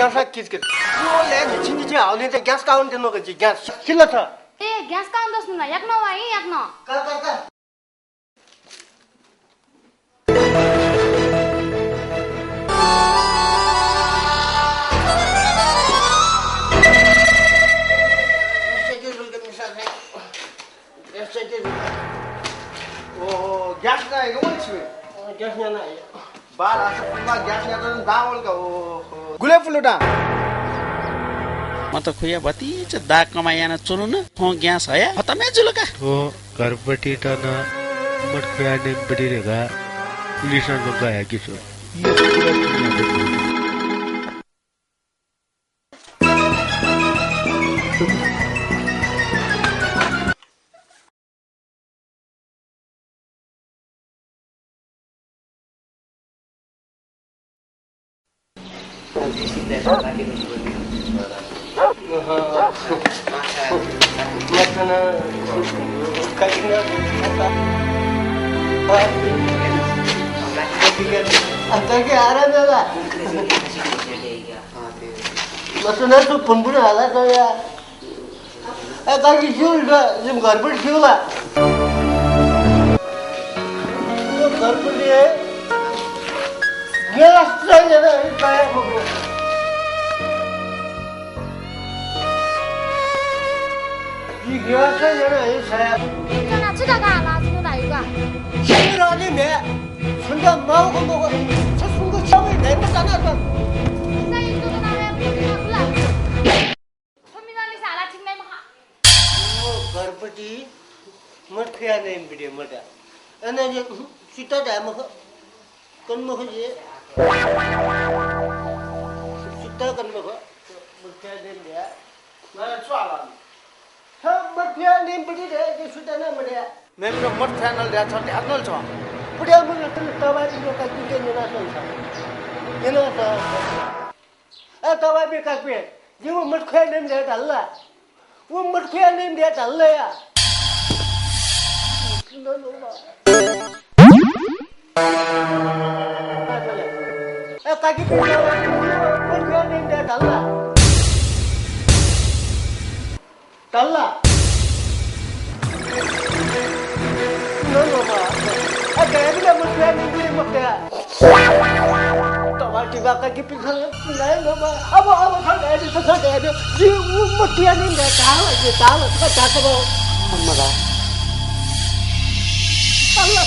gas किचकिच यो ले छिनि चाहिँ हाउने त ग्यास काउन दिनु को चाहिँ ग्यास किल्ल छ ए ग्यास काउन दस्नु न एक न भाइ एक न का ग्यास नाही गो छिवे ग्यास नाही बाल असं पुन्हा ग्यास नाही तर दावल का हो गुले फुलुटा म त खुया बती च दा कमायाना चुनु न हो ग्यास हया खतमै जुलका हो घरपट्टि त न मट खुया ने बडी रेगा पुलिसमा गया कि छु के आराम दादा मसना तू पुनपुन आला तो या आता की शिवल जिम घरपट शिवला तो घरपट आहे गॅस नाही ना काय बघू जी गॅस आहे ना हे साहेब एकजना छिटा का लाजनु भाइका शिवराले मे सुनदा माउको मगो ससुको सबै दैमा जाना त सही तो ना मैं बुला संविधानले साला ठीक नाही महा ओ घरपटी मत खिया नाही भिडियो मटा अनि जे सीता जाय मख कन मख जे सीता कन मख मत खिया नाही द्या मला स्वाला हम मत खिया नाही भिडियो दे जे सीता नाही मड्या मेरो मत च्यानल द्या छ ध्यानल छ पुढे मग तवाई लोक किती नेना सांगता येना ए तवाई बी काय पे जीव मत खिया नाही द्या हल्ला वो मत खिया नाही द्या हल्ला या ए काकी पे मत खिया नाही द्या हल्ला तल्ला no ma ada bila muslim ini makya tawar tiba kaki pisang naik nama apa kan ada sesuatu ada di makya ni dah tahu tak tahu mama Allah